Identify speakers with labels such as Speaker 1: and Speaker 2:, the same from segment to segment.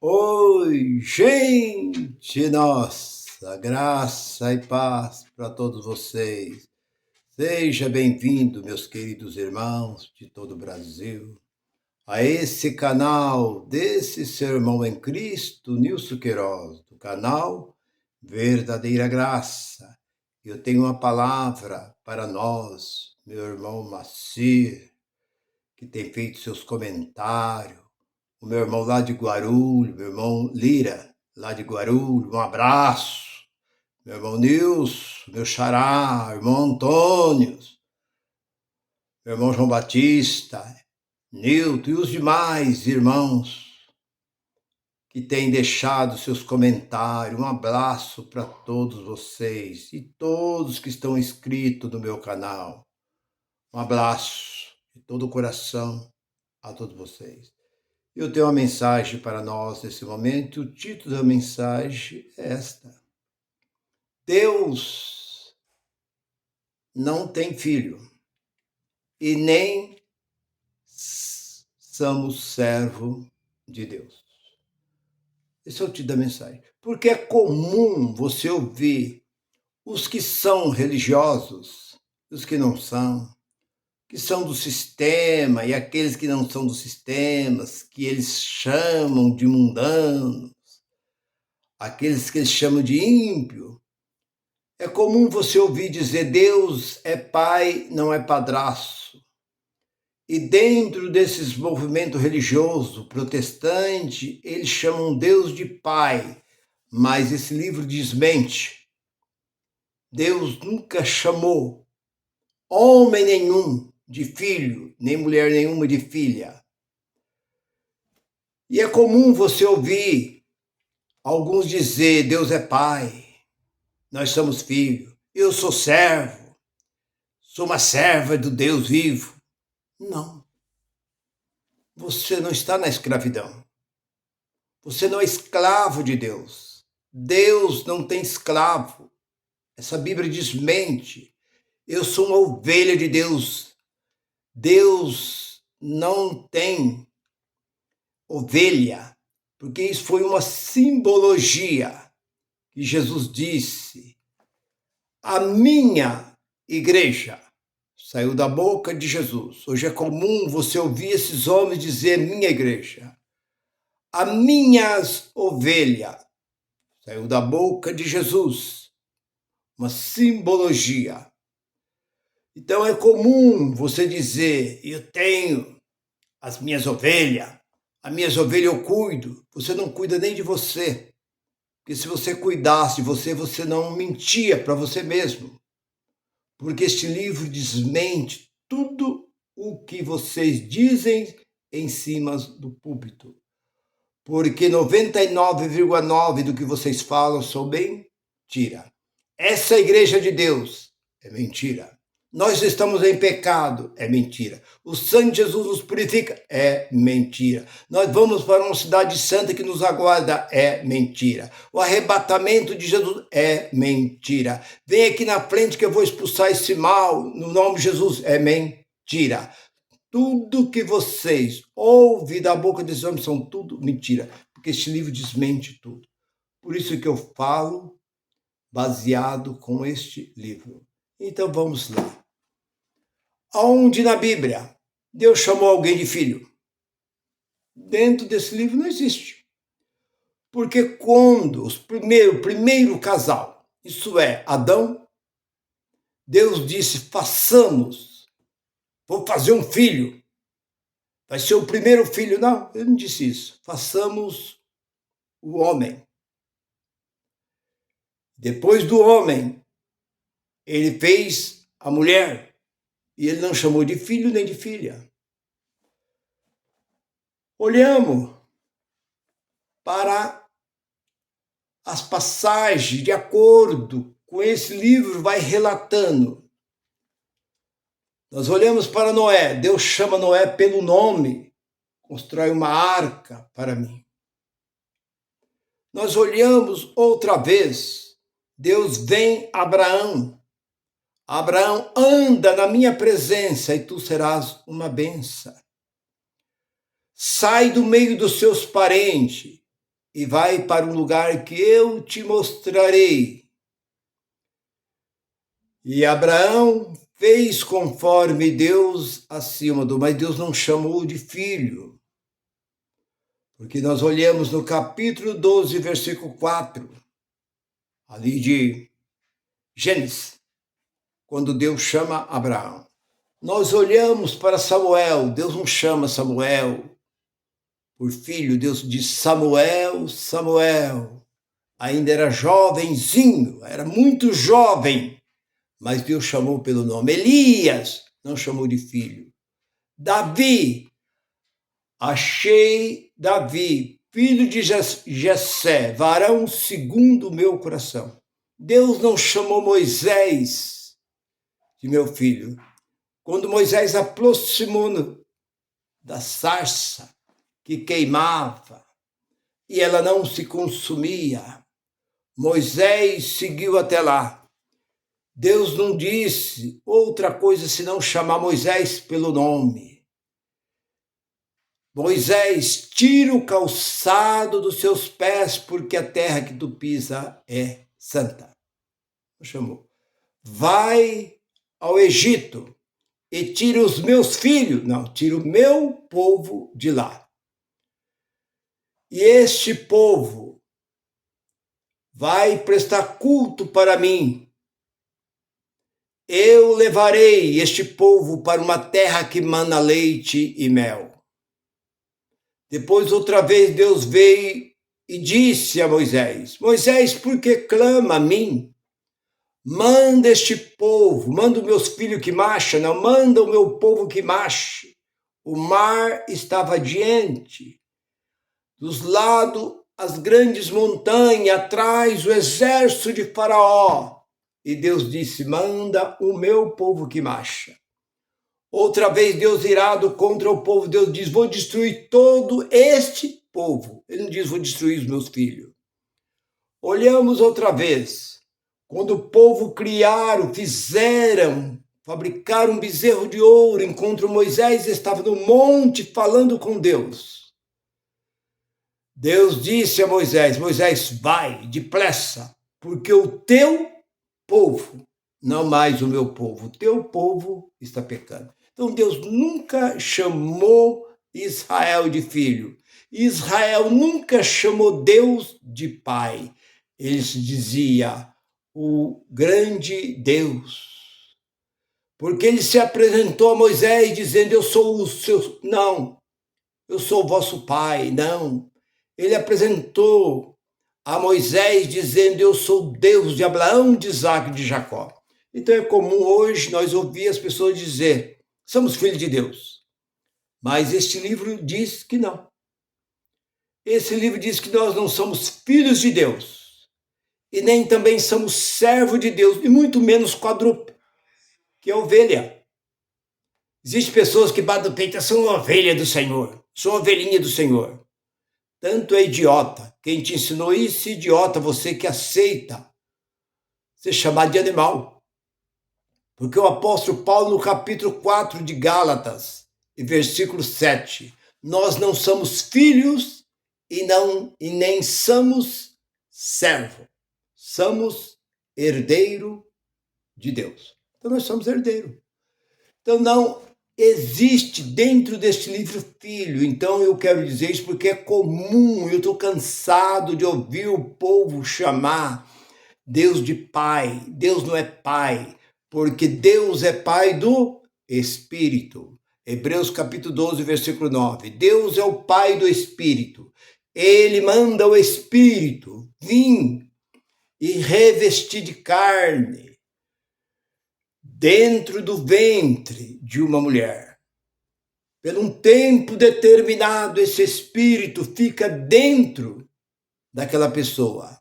Speaker 1: Oi, gente nossa, graça e paz para todos vocês. Seja bem-vindo, meus queridos irmãos de todo o Brasil, a esse canal desse seu irmão em Cristo, Nilson Queiroz, do canal Verdadeira Graça. Eu tenho uma palavra para nós, meu irmão Macir, que tem feito seus comentários, o meu irmão lá de Guarulhos, meu irmão Lira, lá de Guarulhos, um abraço. Meu irmão Nilson, meu xará, irmão Antônio, meu irmão João Batista, Nilton e os demais irmãos que têm deixado seus comentários. Um abraço para todos vocês e todos que estão inscritos no meu canal. Um abraço de todo o coração a todos vocês. Eu tenho uma mensagem para nós nesse momento. O título da mensagem é esta: Deus não tem filho e nem somos servo de Deus. Esse é o título da mensagem. Porque é comum você ouvir os que são religiosos, os que não são, que são do sistema, e aqueles que não são do sistema, que eles chamam de mundanos, aqueles que eles chamam de ímpio. É comum você ouvir dizer Deus é pai, não é padrasto. E dentro desses movimentos religiosos protestante, eles chamam Deus de pai, mas esse livro desmente. Deus nunca chamou homem nenhum de filho, nem mulher nenhuma de filha. E é comum você ouvir alguns dizer Deus é pai, nós somos filhos, eu sou servo, sou uma serva do Deus vivo. Não. Você não está na escravidão. Você não é escravo de Deus. Deus não tem escravo. Essa Bíblia desmente. Eu sou uma ovelha de Deus. Deus não tem ovelha, porque isso foi uma simbologia que Jesus disse. A minha igreja saiu da boca de Jesus. Hoje é comum você ouvir esses homens dizer minha igreja. A minhas ovelhas saiu da boca de Jesus. Uma simbologia. Então é comum você dizer, eu tenho as minhas ovelhas eu cuido. Você não cuida nem de você. Porque se você cuidasse de você, você não mentia para você mesmo. Porque este livro desmente tudo o que vocês dizem em cima do púlpito. Porque 99,9% do que vocês falam são mentira. Essa igreja de Deus é mentira. Nós estamos em pecado, é mentira. O sangue de Jesus nos purifica, é mentira. Nós vamos para uma cidade santa que nos aguarda, é mentira. O arrebatamento de Jesus é mentira. Vem aqui na frente que eu vou expulsar esse mal, no nome de Jesus, é mentira. Tudo que vocês ouvem da boca desses homens são tudo mentira, porque este livro desmente tudo. Por isso que eu falo baseado com este livro. Então vamos lá. Aonde na Bíblia Deus chamou alguém de filho? Dentro desse livro não existe. Porque quando o primeiro casal, isso é, Adão, Deus disse, vou fazer um filho. Vai ser o primeiro filho. Não, ele não disse isso. Façamos o homem. Depois do homem, ele fez a mulher. E ele não chamou de filho nem de filha. Olhamos para as passagens de acordo com esse livro, vai relatando. Nós olhamos para Noé. Deus chama Noé pelo nome. Constrói uma arca para mim. Nós olhamos outra vez. Deus vem a Abraão. Abraão, anda na minha presença e tu serás uma bênção. Sai do meio dos seus parentes e vai para um lugar que eu te mostrarei. E Abraão fez conforme Deus acima do, mas Deus não chamou de filho. Porque nós olhamos no capítulo 12, versículo 4, ali de Gênesis, quando Deus chama Abraão. Nós olhamos para Samuel, Deus não chama Samuel por filho, Deus diz Samuel, Samuel. Ainda era jovenzinho, era muito jovem, mas Deus chamou pelo nome. Elias não chamou de filho. Davi, achei Davi, filho de Jessé, varão segundo o meu coração. Deus não chamou Moisés de meu filho. Quando Moisés aproximou da sarça que queimava e ela não se consumia, Moisés seguiu até lá. Deus não disse outra coisa senão chamar Moisés pelo nome. Moisés, tira o calçado dos seus pés, porque a terra que tu pisa é santa. Chamou. Vai ao Egito e tira os meus filhos. Não, tira o meu povo de lá. E este povo vai prestar culto para mim. Eu levarei este povo para uma terra que mana leite e mel. Depois, outra vez, Deus veio e disse a Moisés: Moisés, por que clama a mim? Manda este povo, manda os meus filhos que marcham, não manda o meu povo que marche. O mar estava adiante, dos lados as grandes montanhas, atrás o exército de Faraó. E Deus disse: manda o meu povo que marcha. Outra vez Deus irado contra o povo, Deus diz: vou destruir todo este povo. Ele não diz: vou destruir os meus filhos. Olhamos outra vez, quando o povo fabricaram um bezerro de ouro, enquanto Moisés estava no monte falando com Deus. Deus disse a Moisés: Moisés, vai depressa, porque o teu povo, não mais o meu povo, o teu povo está pecando. Então Deus nunca chamou Israel de filho. Israel nunca chamou Deus de pai. Ele se dizia o grande Deus. Porque ele se apresentou a Moisés dizendo: eu sou o seu... Não, eu sou o vosso pai. Não. Ele apresentou a Moisés dizendo: eu sou Deus de Abraão, de Isaac e de Jacó. Então é comum hoje nós ouvir as pessoas dizer: somos filhos de Deus. Mas este livro diz que não. Esse livro diz que nós não somos filhos de Deus. E nem também somos servos de Deus. E muito menos quadrúpede, que é ovelha. Existem pessoas que batem o peito: são ovelha do Senhor. Sou ovelhinha do Senhor. Tanto é idiota. Quem te ensinou isso, idiota, você que aceita ser chamado de animal. Porque o apóstolo Paulo, no capítulo 4 de Gálatas, versículo 7, nós não somos filhos e nem somos servo. Somos herdeiro de Deus. Então nós somos herdeiro. Então não existe dentro deste livro filho. Então eu quero dizer isso porque é comum, eu estou cansado de ouvir o povo chamar Deus de pai. Deus não é pai, porque Deus é pai do Espírito. Hebreus capítulo 12, versículo 9. Deus é o pai do Espírito. Ele manda o Espírito vir e revestir de carne dentro do ventre de uma mulher. Por um tempo determinado, esse Espírito fica dentro daquela pessoa.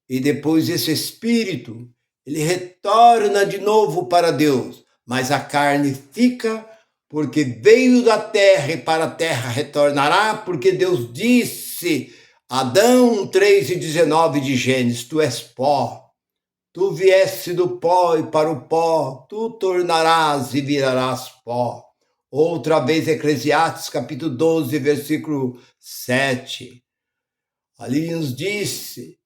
Speaker 1: E depois esse Espírito, ele retorna de novo para Deus. Mas a carne fica, porque veio da terra e para a terra retornará, porque Deus disse, Adão 3:19 de Gênesis, tu és pó. Tu vieste do pó e para o pó, tu tornarás e virarás pó. Outra vez, Eclesiastes, capítulo 12, versículo 7. Ali nos disse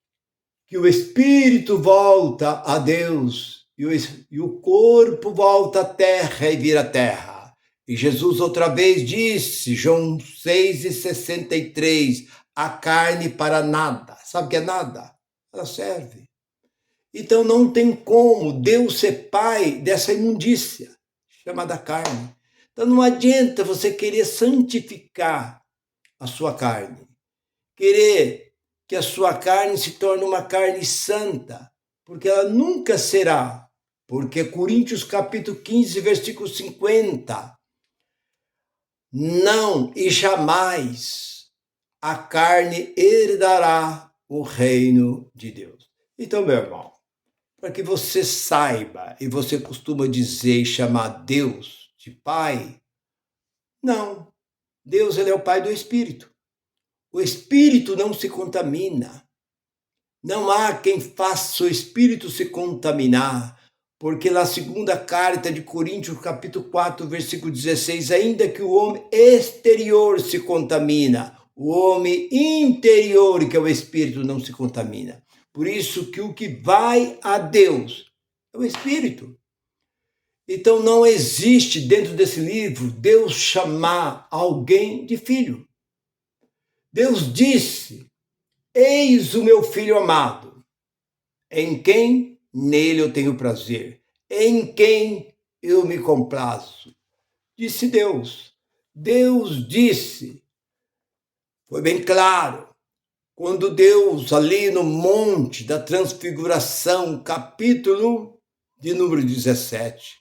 Speaker 1: que o espírito volta a Deus e o corpo volta à terra e vira terra. E Jesus outra vez disse, João 6,63, a carne para nada. Sabe o que é nada? Ela serve. Então não tem como Deus ser pai dessa imundícia chamada carne. Então não adianta você querer santificar a sua carne, querer que a sua carne se torne uma carne santa, porque ela nunca será. Porque Coríntios capítulo 15, versículo 50, não e jamais a carne herdará o reino de Deus. Então, meu irmão, para que você saiba, e você costuma dizer e chamar Deus de Pai, não, Deus ele é o Pai do Espírito. O Espírito não se contamina. Não há quem faça o Espírito se contaminar, porque na segunda carta de Coríntios, capítulo 4, versículo 16, ainda que o homem exterior se contamina, o homem interior, que é o Espírito, não se contamina. Por isso que o que vai a Deus é o Espírito. Então não existe dentro desse livro Deus chamar alguém de filho. Deus disse, eis o meu filho amado, em quem nele eu tenho prazer, em quem eu me comprazo. Disse Deus. Deus disse, foi bem claro, quando Deus ali no Monte da Transfiguração, capítulo de número 17,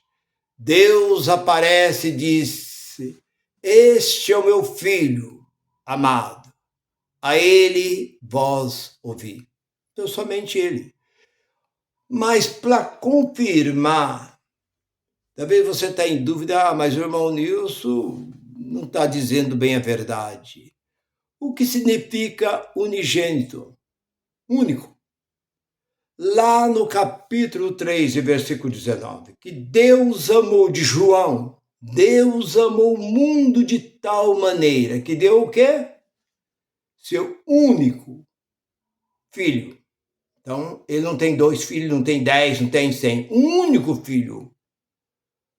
Speaker 1: Deus aparece e disse, este é o meu filho amado, a ele vós ouvi. Então somente ele. Mas para confirmar, talvez você está em dúvida, mas o irmão Nilson não está dizendo bem a verdade. O que significa unigênito? Único. Lá no capítulo 3, versículo 19, que Deus amou de João, Deus amou o mundo de tal maneira que deu o quê? Seu único filho. Então, ele não tem 2 filhos, não tem 10, não tem 100. Um único filho.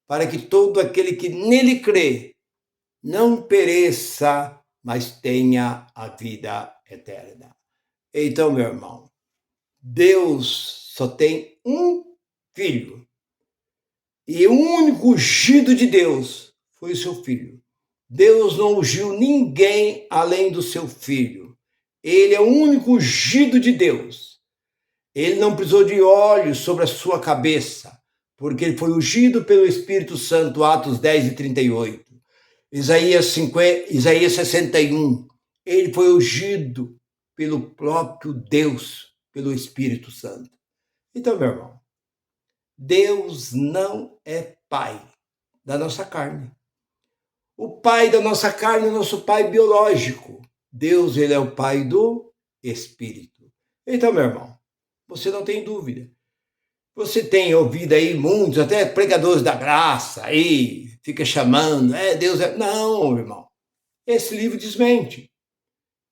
Speaker 1: Para que todo aquele que nele crê não pereça, mas tenha a vida eterna. Então, meu irmão, Deus só tem um filho. E o único ungido de Deus foi o seu filho. Deus não ungiu ninguém além do seu filho. Ele é o único ungido de Deus. Ele não precisou de óleo sobre a sua cabeça, porque ele foi ungido pelo Espírito Santo, Atos 10:38. Isaías 61, ele foi ungido pelo próprio Deus, pelo Espírito Santo. Então, meu irmão, Deus não é pai da nossa carne. O pai da nossa carne é o nosso pai biológico. Deus, ele é o pai do Espírito. Então, meu irmão, você não tem dúvida. Você tem ouvido aí muitos, até pregadores da graça, aí, fica chamando, Deus é... Não, irmão, esse livro desmente.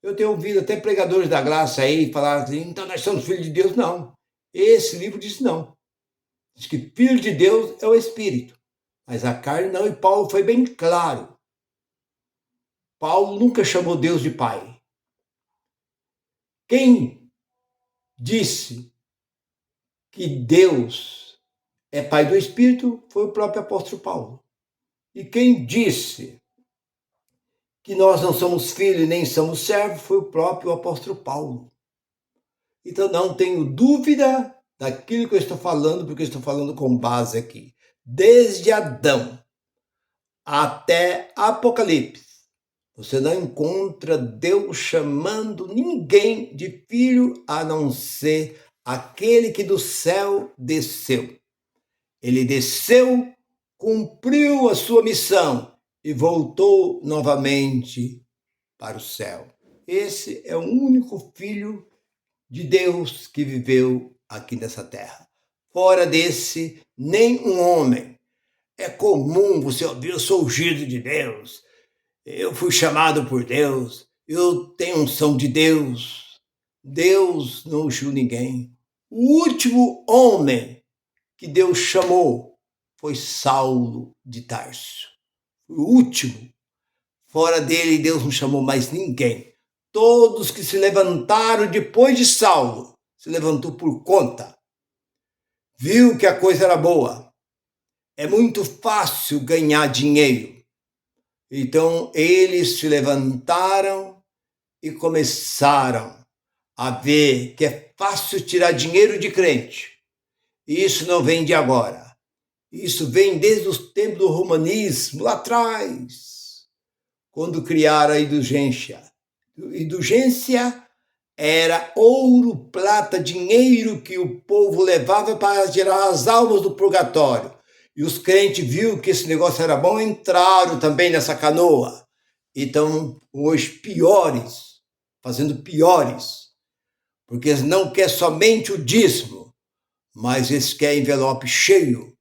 Speaker 1: Eu tenho ouvido até pregadores da graça aí falar assim, então nós somos filhos de Deus. Não, esse livro diz não. Diz que filho de Deus é o Espírito, mas a carne não, e Paulo foi bem claro. Paulo nunca chamou Deus de pai. Quem disse que Deus é pai do Espírito foi o próprio apóstolo Paulo. E quem disse que nós não somos filhos e nem somos servos foi o próprio apóstolo Paulo. Então não tenho dúvida daquilo que eu estou falando, porque eu estou falando com base aqui. Desde Adão até Apocalipse, você não encontra Deus chamando ninguém de filho a não ser aquele que do céu desceu. Ele desceu, cumpriu a sua missão e voltou novamente para o céu. Esse é o único filho de Deus que viveu aqui nessa terra. Fora desse, nem um homem. É comum você ouvir, eu sou ungido de Deus, eu fui chamado por Deus, eu tenho unção de Deus. Deus não ungiu ninguém. O último homem que Deus chamou foi Saulo de Tarso. O último. Fora dele, Deus não chamou mais ninguém. Todos que se levantaram depois de Saulo, se levantou por conta. Viu que a coisa era boa. É muito fácil ganhar dinheiro. Então, eles se levantaram e começaram a ver que é fácil tirar dinheiro de crente. E isso não vem de agora. Isso vem desde os tempos do romanismo, lá atrás, quando criaram a indulgência. Indulgência era ouro, prata, dinheiro que o povo levava para tirar as almas do purgatório. E os crentes viram que esse negócio era bom, entraram também nessa canoa. Então, hoje, piores, fazendo piores. Porque eles não querem somente o dízimo, mas eles querem envelope cheio.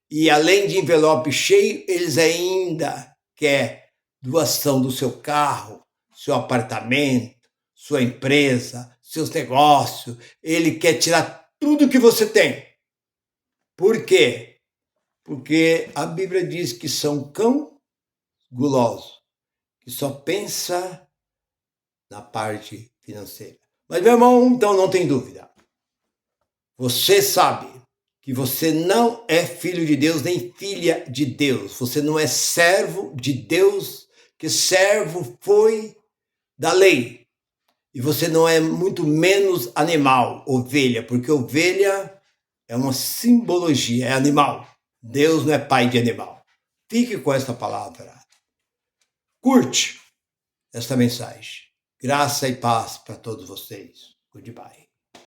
Speaker 1: E além de envelope cheio, eles ainda querem doação do seu carro, seu apartamento, sua empresa, seus negócios. Ele quer tirar tudo que você tem. Por quê? Porque a Bíblia diz que são cão gulosos, que só pensa na parte financeira. Mas, meu irmão, então não tem dúvida. Você sabe que você não é filho de Deus, nem filha de Deus. Você não é servo de Deus, que servo foi da lei. E você não é muito menos animal, ovelha, porque ovelha é uma simbologia, é animal. Deus não é pai de animal. Fique com esta palavra. Curte esta mensagem. Graça e paz para todos vocês. Goodbye.